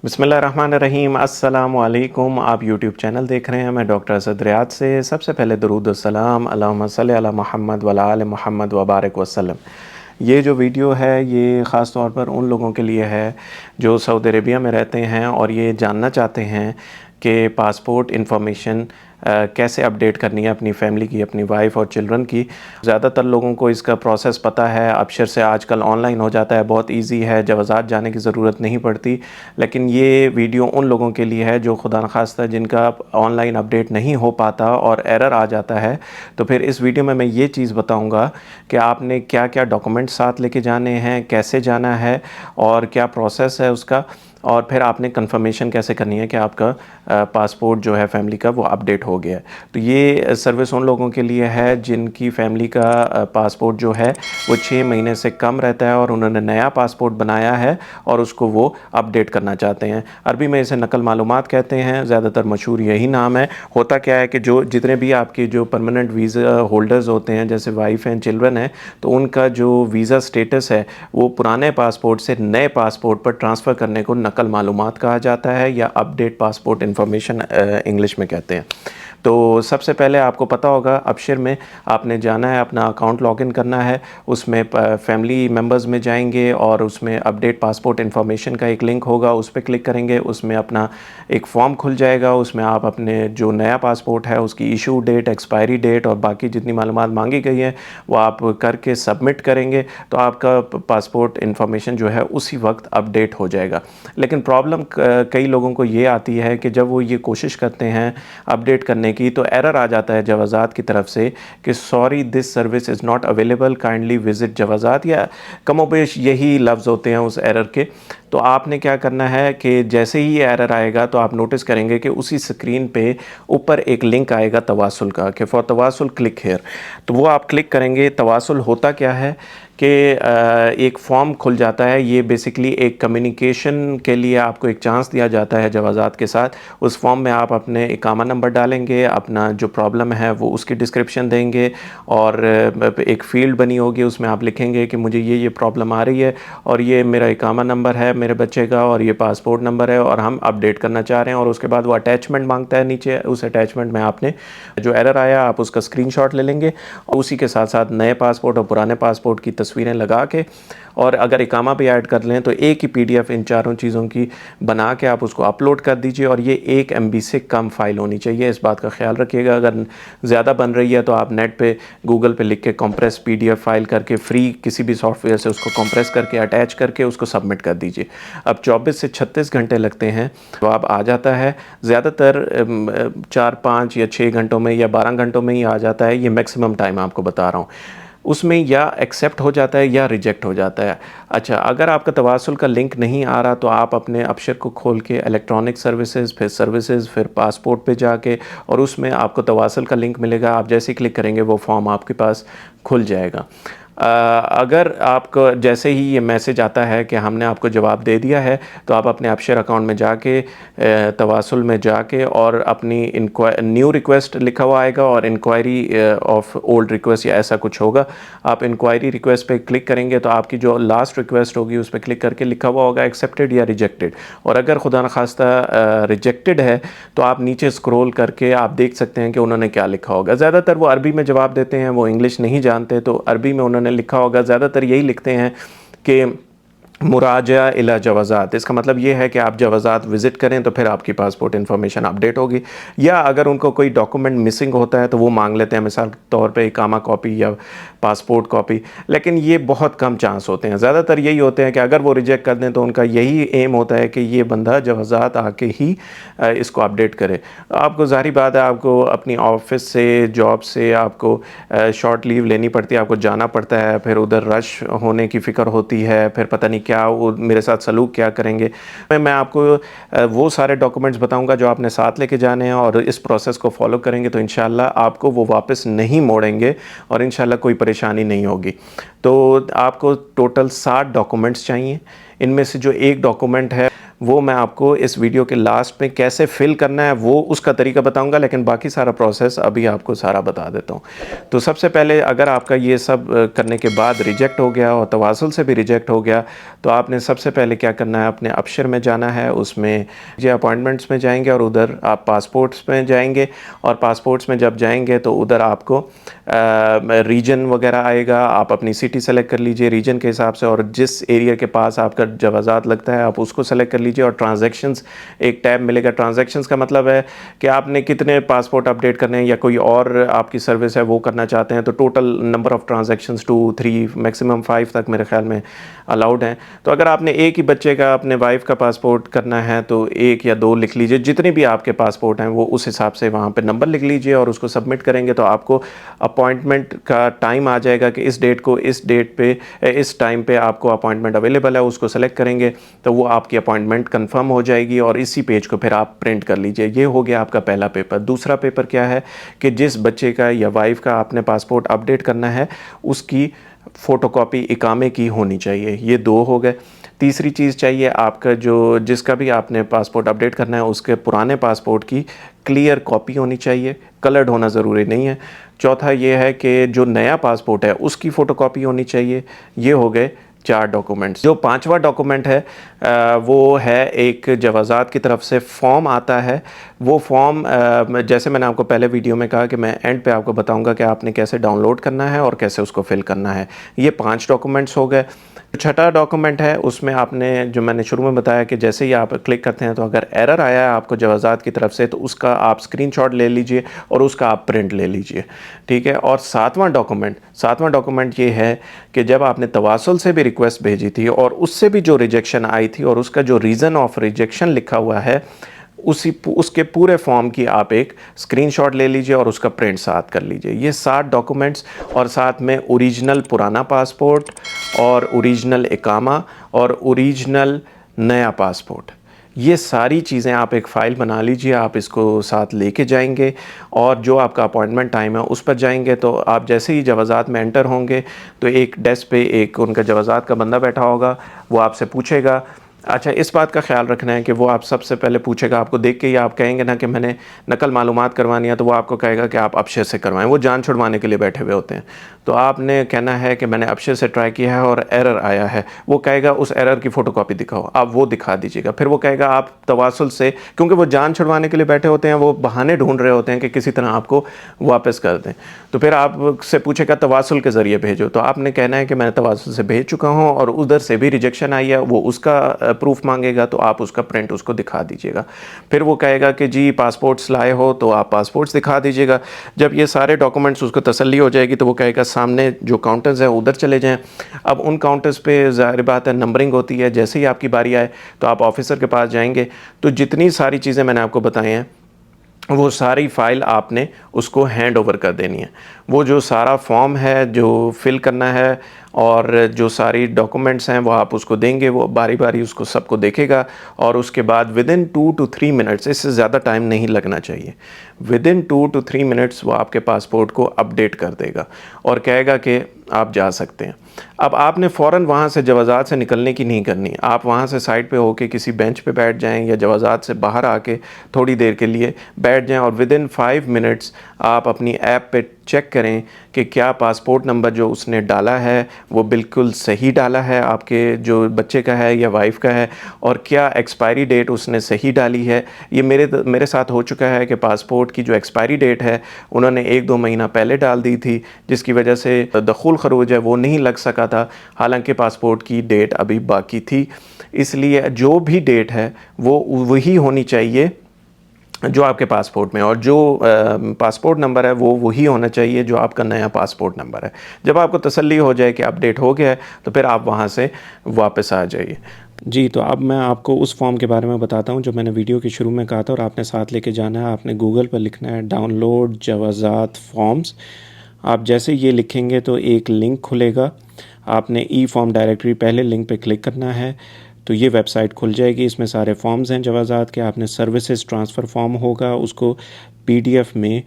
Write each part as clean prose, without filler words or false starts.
बिस्मिल्लाहिर्रहमानिर्रहीम अस्सलामु अलैकुम। आप यूट्यूब चैनल देख रहे हैं। मैं डॉक्टर असद रियाद से। सबसे पहले दरूद सलाम अल्लाहुम्मा सल्ली अला मुहम्मद व अला आलि मुहम्मद व बारिक वसल्लम। ये जो वीडियो है ये ख़ास तौर पर उन लोगों के लिए है जो सऊदी अरेबिया में रहते हैं और ये जानना चाहते हैं कि पासपोर्ट इन्फॉर्मेशन कैसे अपडेट करनी है अपनी फ़ैमिली की, अपनी वाइफ और चिल्ड्रन की। ज़्यादातर लोगों को इसका प्रोसेस पता है, अबशर से आजकल ऑनलाइन हो जाता है, बहुत इजी है, जवाज़ात जाने की ज़रूरत नहीं पड़ती। लेकिन ये वीडियो उन लोगों के लिए है जो खुदा न खास्ता जिनका ऑनलाइन अपडेट नहीं हो पाता और एरर आ जाता है। तो फिर इस वीडियो में मैं ये चीज़ बताऊँगा कि आपने क्या क्या डॉक्यूमेंट साथ लेके जाने हैं, कैसे जाना है और क्या प्रोसेस है उसका, और फिर आपने कंफर्मेशन कैसे करनी है कि आपका पासपोर्ट जो है फैमिली का वो अपडेट हो गया है। तो ये सर्विस उन लोगों के लिए है जिनकी फ़ैमिली का पासपोर्ट जो है वो 6 महीने से कम रहता है और उन्होंने नया पासपोर्ट बनाया है और उसको वो अपडेट करना चाहते हैं। अरबी में इसे नकल मालूमात कहते हैं, ज़्यादातर मशहूर यही नाम है। होता क्या है कि जो जितने भी आपके जो परमानेंट वीज़ा होल्डर्स होते हैं, जैसे वाइफ हैं, चिल्ड्रन हैं, तो उनका जो वीज़ा स्टेटस है वो पुराने पासपोर्ट से नए पासपोर्ट पर ट्रांसफ़र करने को नकल मालूमात कहा जाता है या अपडेट पासपोर्ट इन्फॉर्मेशन इंग्लिश में कहते हैं। तो सबसे पहले आपको पता होगा अबशर में आपने जाना है, अपना अकाउंट लॉगिन करना है, उसमें फैमिली मेम्बर्स में जाएंगे और उसमें अपडेट पासपोर्ट इन्फॉर्मेशन का एक लिंक होगा, उस पर क्लिक करेंगे, उसमें अपना एक फॉर्म खुल जाएगा। उसमें आप अपने जो नया पासपोर्ट है उसकी इशू डेट, एक्सपायरी डेट और बाकी जितनी मालूमात मांगी गई है वो आप करके सबमिट करेंगे तो आपका पासपोर्ट इन्फॉर्मेशन जो है उसी वक्त अपडेट हो जाएगा। लेकिन प्रॉब्लम कई लोगों को ये आती है कि जब वो ये कोशिश करते हैं अपडेट करने की तो एरर आ जाता है जवाज़ात की तरफ से कि sorry this service is not available, kindly visit जवाज़ात, या कमोबेश यही लफ्ज़ होते हैं उस एरर के। तो आपने क्या करना है कि जैसे ही ये एरर आएगा तो आप नोटिस करेंगे कि उसी स्क्रीन पे ऊपर एक लिंक आएगा तवासुल का कि फॉर तवासुल क्लिक हेयर। तो वो आप क्लिक करेंगे। तवासुल होता क्या है कि एक फॉर्म खुल जाता है। ये बेसिकली एक कम्युनिकेशन के लिए आपको एक चांस दिया जाता है जवाज़ात के साथ। उस फॉर्म में आप अपने इकामा नंबर डालेंगे, अपना जो प्रॉब्लम है वो उसकी डिस्क्रिप्शन देंगे और एक फ़ील्ड बनी होगी उसमें आप लिखेंगे कि मुझे ये प्रॉब्लम आ रही है और ये मेरा इकामा नंबर है मेरे बच्चे का और ये पासपोर्ट नंबर है और हम अपडेट करना चाह रहे हैं। और उसके बाद वो अटैचमेंट मांगता है नीचे, उस अटैचमेंट में आपने जो एरर आया आप उसका स्क्रीनशॉट ले लेंगे और उसी के साथ साथ नए पासपोर्ट और पुराने पासपोर्ट की तस्वीरें लगा के, और अगर इकामा भी ऐड कर लें तो एक ही PDF इन चारों चीज़ों की बना के आप उसको अपलोड कर दीजिए। और ये 1 MB से कम फ़ाइल होनी चाहिए, इस बात का ख्याल रखिएगा। अगर ज़्यादा बन रही है तो आप नेट पे गूगल पे लिख के कंप्रेस PDF फ़ाइल करके फ्री किसी भी सॉफ्टवेयर से उसको कंप्रेस करके अटैच करके उसको सबमिट कर दीजिए। अब 24 से 36 घंटे लगते हैं तो आप आ जाता है। ज़्यादातर 4-5 या 6 घंटों में या 12 घंटों में ही आ जाता है। ये मैक्सिमम टाइम आपको बता रहा हूँ। उसमें या एक्सेप्ट हो जाता है या रिजेक्ट हो जाता है। अच्छा, अगर आपका तवासुल का लिंक नहीं आ रहा तो आप अपने अबशर को खोल के इलेक्ट्रॉनिक सर्विसेज फिर पासपोर्ट पे जाके और उसमें आपको तवासुल का लिंक मिलेगा। आप जैसे ही क्लिक करेंगे वो फॉर्म आपके पास खुल जाएगा। अगर आपको जैसे ही ये मैसेज आता है कि हमने आपको जवाब दे दिया है तो आप अपने अबशर अकाउंट में जाके तवासुल में जाके और अपनी न्यू रिक्वेस्ट लिखा हुआ आएगा और इंक्वायरी ऑफ ओल्ड रिक्वेस्ट या ऐसा कुछ होगा। आप इंक्वायरी रिक्वेस्ट पे क्लिक करेंगे तो आपकी जो लास्ट रिक्वेस्ट होगी उस पर क्लिक करके लिखा हुआ होगा एक्सेप्टेड या रिजेक्टेड। और अगर खुदा न खास्ता रिजेक्टेड है तो आप नीचे स्क्रॉल करके आप देख सकते हैं कि उन्होंने क्या लिखा होगा। ज़्यादातर वो अरबी में जवाब देते हैं, वो इंग्लिश नहीं जानते, तो अरबी में उन्होंने लिखा होगा। ज़्यादातर यही लिखते हैं कि मुराजा इला जवाज़ात। इसका मतलब ये है कि आप जवाज़ात विज़िट करें तो फिर आपकी पासपोर्ट इन्फॉर्मेशन अपडेट होगी। या अगर उनको कोई डॉक्यूमेंट मिसिंग होता है तो वो मांग लेते हैं, मिसाल के तौर पे इकामा कॉपी या पासपोर्ट कॉपी। लेकिन ये बहुत कम चांस होते हैं। ज़्यादातर यही होते हैं कि अगर वो रिजेक्ट कर दें तो उनका यही एम होता है कि ये बंदा जवाज़ात आके ही इसको अपडेट करे। आपको ज़ाहिर बात है आपको अपनी ऑफिस से, जॉब से आपको शॉर्ट लीव लेनी पड़ती है, आपको जाना पड़ता है, फिर उधर रश होने की फ़िक्र होती है, फिर पता नहीं क्या वो मेरे साथ सलूक क्या करेंगे। मैं आपको वो सारे डॉक्यूमेंट्स बताऊंगा जो आपने साथ लेके जाने हैं और इस प्रोसेस को फॉलो करेंगे तो इंशाल्लाह आपको वो वापस नहीं मोड़ेंगे और इंशाल्लाह कोई परेशानी नहीं होगी। तो आपको टोटल 60 डॉक्यूमेंट्स चाहिए। इनमें से जो एक डॉक्यूमेंट है वो मैं आपको इस वीडियो के लास्ट में कैसे फिल करना है वो उसका तरीका बताऊंगा, लेकिन बाकी सारा प्रोसेस अभी आपको सारा बता देता हूँ। तो सबसे पहले अगर आपका ये सब करने के बाद रिजेक्ट हो गया और तवासुल से भी रिजेक्ट हो गया, तो आपने सबसे पहले क्या करना है, अपने अबशर में जाना है, उसमें जो अपॉइंटमेंट्स में जाएंगे और उधर आप पासपोर्ट्स में जाएंगे, और पासपोर्ट्स में जब जाएंगे तो उधर आपको रीजन वगैरह आएगा। आप अपनी सिटी सेलेक्ट कर लीजिए रीजन के हिसाब से, और जिस एरिया के पास आपका जवाज़ात लगता है आप उसको सेलेक्ट कर लीजिए। और ट्रांजैक्शंस एक टैब मिलेगा। ट्रांजैक्शंस का मतलब है कि आपने कितने पासपोर्ट अपडेट करने हैं या कोई और आपकी सर्विस है वो करना चाहते हैं, तो total number of transactions 2, 3 maximum 5 तक मेरे ख्याल में अलाउड हैं। तो अगर आपने एक ही बच्चे का, अपने वाइफ का पासपोर्ट करना है तो 1 या 2 लिख लीजिए, जितने भी आपके पासपोर्ट हैं वो उस हिसाब से वहाँ पे नंबर लिख लीजिए और उसको सबमिट करेंगे तो आपको अपॉइंटमेंट का टाइम आ जाएगा कि इस डेट को, इस डेट पे, इस टाइम पे आपको अपॉइंटमेंट अवेलेबल है। उसको सेलेक्ट करेंगे तो वो आपकी अपॉइंटमेंट कंफर्म हो जाएगी और इसी पेज को फिर आप प्रिंट कर लीजिए। ये हो गया आपका पहला पेपर। दूसरा पेपर क्या है कि जिस बच्चे का या वाइफ का आपने पासपोर्ट अपडेट करना है उसकी फ़ोटोकॉपी इकामे की होनी चाहिए। ये 2 हो गए। तीसरी चीज़ चाहिए आपका जो जिसका भी आपने पासपोर्ट अपडेट करना है उसके पुराने पासपोर्ट की क्लियर कॉपी होनी चाहिए, कलर्ड होना ज़रूरी नहीं है। चौथा ये है कि जो नया पासपोर्ट है उसकी फ़ोटोकॉपी होनी चाहिए। ये हो गए 4 डॉक्यूमेंट्स। जो 5वां डॉक्यूमेंट है वो है एक जवाज़ात की तरफ से फॉर्म आता है। वो फॉर्म जैसे मैंने आपको पहले वीडियो में कहा कि मैं एंड पे आपको बताऊंगा कि आपने कैसे डाउनलोड करना है और कैसे उसको फिल करना है। ये 5 डॉक्यूमेंट्स हो गए। छठा डॉक्यूमेंट है उसमें आपने, जो मैंने शुरू में बताया कि जैसे ही आप क्लिक करते हैं तो अगर एरर आया है आपको जवाज़ात की तरफ से तो उसका आप स्क्रीनशॉट ले लीजिए और उसका आप प्रिंट ले लीजिए, ठीक है। और सातवां डॉक्यूमेंट ये है कि जब आपने तवासुल से भी रिक्वेस्ट भेजी थी और उससे भी जो रिजेक्शन आई थी और उसका जो रीज़न ऑफ रिजेक्शन लिखा हुआ है उसके पूरे फॉर्म की आप एक स्क्रीनशॉट ले लीजिए और उसका प्रिंट साथ कर लीजिए। ये 7 डॉक्यूमेंट्स और साथ में ओरिजिनल पुराना पासपोर्ट और ओरिजिनल इकामा और ओरिजिनल नया पासपोर्ट, ये सारी चीज़ें आप एक फ़ाइल बना लीजिए। आप इसको साथ लेके जाएंगे और जो आपका अपॉइंटमेंट टाइम है उस पर जाएंगे तो आप जैसे ही जवाज़ात में एंटर होंगे तो एक डेस्क पे एक उनका जवाज़ात का बंदा बैठा होगा, वो आपसे पूछेगा। अच्छा, इस बात का ख्याल रखना है कि वो आप सबसे पहले पूछेगा, आपको देख के ही आप कहेंगे ना कि मैंने नकल मालूमात करवानी है, तो वो आपको कहेगा कि आप अबशर से करवाएं। वो जान छुड़वाने के लिए बैठे हुए होते हैं। तो आपने कहना है कि मैंने अबशर से ट्राई किया है और एरर आया है। वो कहेगा उस एरर की फ़ोटोकॉपी दिखाओ, आप वो दिखा दीजिएगा। फिर वो कहेगा आप तवासुल से, क्योंकि वो जान छुड़वाने के लिए बैठे होते हैं, वो बहाने ढूंढ रहे होते हैं कि किसी तरह आपको वापस कर दें। तो फिर आपसे पूछेगा तवासुल के ज़रिए भेजो, तो आपने कहना है कि मैं तवासुल से भेज चुका हूँ और उधर से भी रिजेक्शन आई है, वो उसका प्रूफ मांगेगा तो आप उसका प्रिंट उसको दिखा दीजिएगा। फिर वो कहेगा कि जी पासपोर्ट्स लाए हो तो आप पासपोर्ट्स दिखा दीजिएगा। जब ये सारे डॉक्यूमेंट्स उसको तसल्ली हो जाएगी तो वो कहेगा सामने जो काउंटर्स हैं उधर चले जाएं। अब उन काउंटर्स पे ज़ाहिर बात है नंबरिंग होती है। जैसे ही आपकी बारी आए तो आप ऑफिसर के पास जाएंगे तो जितनी सारी चीज़ें मैंने आपको बताई हैं वो सारी फ़ाइल आपने उसको हैंड ओवर कर देनी है। वो जो सारा फॉर्म है जो फिल करना है और जो सारी डॉक्यूमेंट्स हैं वो आप उसको देंगे, वो बारी बारी उसको सबको देखेगा और उसके बाद विदिन 2 to 3 मिनट्स, इससे ज़्यादा टाइम नहीं लगना चाहिए, विदिन 2 to 3 मिनट्स वो आपके पासपोर्ट को अपडेट कर देगा और कहेगा कि आप जा सकते हैं। अब आपने फ़ौरन वहाँ से जवाज़ात से निकलने की नहीं करनी। आप वहाँ से साइड पे होके किसी बेंच पे बैठ जाएं या जवाज़ात से बाहर आके थोड़ी देर के लिए बैठ जाएं और विदिन 5 मिनट्स आप अपनी ऐप पे चेक करें कि क्या पासपोर्ट नंबर जो उसने डाला है वो बिल्कुल सही डाला है, आपके जो बच्चे का है या वाइफ का है, और क्या एक्सपायरी डेट उसने सही डाली है। ये मेरे साथ हो चुका है कि पासपोर्ट की जो एक्सपायरी डेट है उन्होंने 1-2 महीना पहले डाल दी थी, जिसकी वजह से दखुल खरूज है वो नहीं लग सका था, हालांकि पासपोर्ट की डेट अभी बाकी थी। इसलिए जो भी डेट है वो वही होनी चाहिए जो आपके पासपोर्ट में, और जो पासपोर्ट नंबर है वो वही होना चाहिए जो आपका नया पासपोर्ट नंबर है। जब आपको तसल्ली हो जाए कि अपडेट हो गया है तो फिर आप वहाँ से वापस आ जाइए। जी, तो अब मैं आपको उस फॉर्म के बारे में बताता हूँ जो मैंने वीडियो के शुरू में कहा था और आपने साथ लेके जाना है। आपने गूगल पर लिखना है डाउनलोड जवाज़ात फॉर्म्स। आप जैसे ये लिखेंगे तो एक लिंक खुलेगा। आपने ई फॉर्म डायरेक्टरी पहले लिंक पे क्लिक करना है तो ये वेबसाइट खुल जाएगी। इसमें सारे फॉर्म्स हैं जवाज़ात के। आपने सर्विसेज ट्रांसफ़र फॉर्म होगा उसको PDF में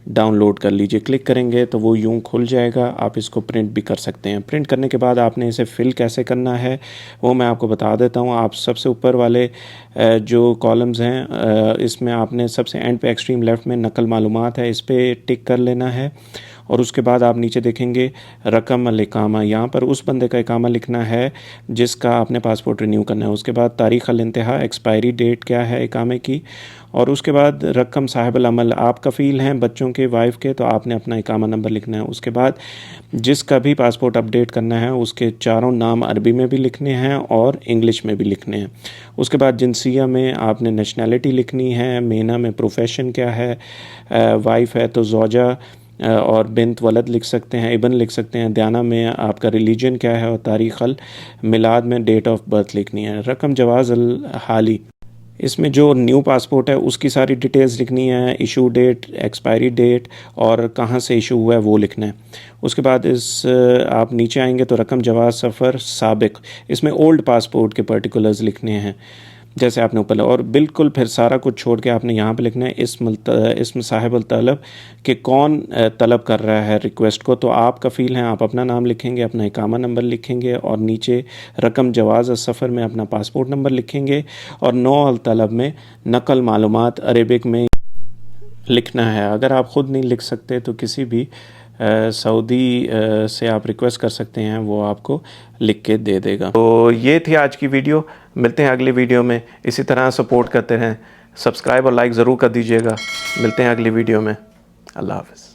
डाउनलोड कर लीजिए। क्लिक करेंगे तो वो यूं खुल जाएगा। आप इसको प्रिंट भी कर सकते हैं। प्रिंट करने के बाद आपने इसे फ़िल कैसे करना है वो मैं आपको बता देता हूँ। आप सबसे ऊपर वाले जो कॉलम्स हैं इसमें आपने सबसे एंड पे एक्सट्रीम लेफ़्ट में नकल मालूमात है, इस पर टिक कर लेना है। और उसके बाद आप नीचे देखेंगे रकम अल इकामा, यहाँ पर उस बंदे का इकामा लिखना है जिसका आपने पासपोर्ट रिन्यू करना है। उसके बाद तारीख़ अल इंतहा, एक्सपायरी डेट क्या है इकामे की। और उसके बाद रकम साहिब अमल, आप कफ़ील हैं बच्चों के, वाइफ के, तो आपने अपना इकामा नंबर लिखना है। उसके बाद जिसका भी पासपोर्ट अपडेट करना है उसके चारों नाम अरबी में भी लिखने हैं और इंग्लिश में भी लिखने हैं। उसके बाद जिनसिया में आपने नेशनैलिटी लिखनी है, मेना में प्रोफेशन क्या है, वाइफ है तो ज़ौजा और बिन्त वलद लिख सकते हैं, इबन लिख सकते हैं। दयाना में आपका रिलीजन क्या है और तारीख़ अल मिलाद में डेट ऑफ बर्थ लिखनी है। रकम जवाज़ अल हाली, इसमें जो न्यू पासपोर्ट है उसकी सारी डिटेल्स लिखनी है, इशू डेट, एक्सपायरी डेट और कहाँ से इशू हुआ है वो लिखना है। उसके बाद आप नीचे आएंगे तो रकम जवाज़ सफ़र साबिक, इसमें ओल्ड पासपोर्ट के पर्टिकुलर्स लिखने हैं जैसे आपने ऊपर, और बिल्कुल फिर सारा कुछ छोड़ के आपने यहाँ पे लिखना है इसम साहिब अल तलब, कि कौन तलब कर रहा है रिक्वेस्ट को। तो आप कफ़ील हैं, आप अपना नाम लिखेंगे, अपना इकामा नंबर लिखेंगे और नीचे रकम जवाज़ सफ़र में अपना पासपोर्ट नंबर लिखेंगे और नो अल तलब में नकल मालूमात अरेबिक में लिखना है। अगर आप ख़ुद नहीं लिख सकते तो किसी भी सऊदी से आप रिक्वेस्ट कर सकते हैं, वो आपको लिख के दे देगा। तो ये थी आज की वीडियो। मिलते हैं अगली वीडियो में। इसी तरह सपोर्ट करते रहें, सब्सक्राइब और लाइक ज़रूर कर दीजिएगा। मिलते हैं अगली वीडियो में। अल्लाह हाफ़िज़।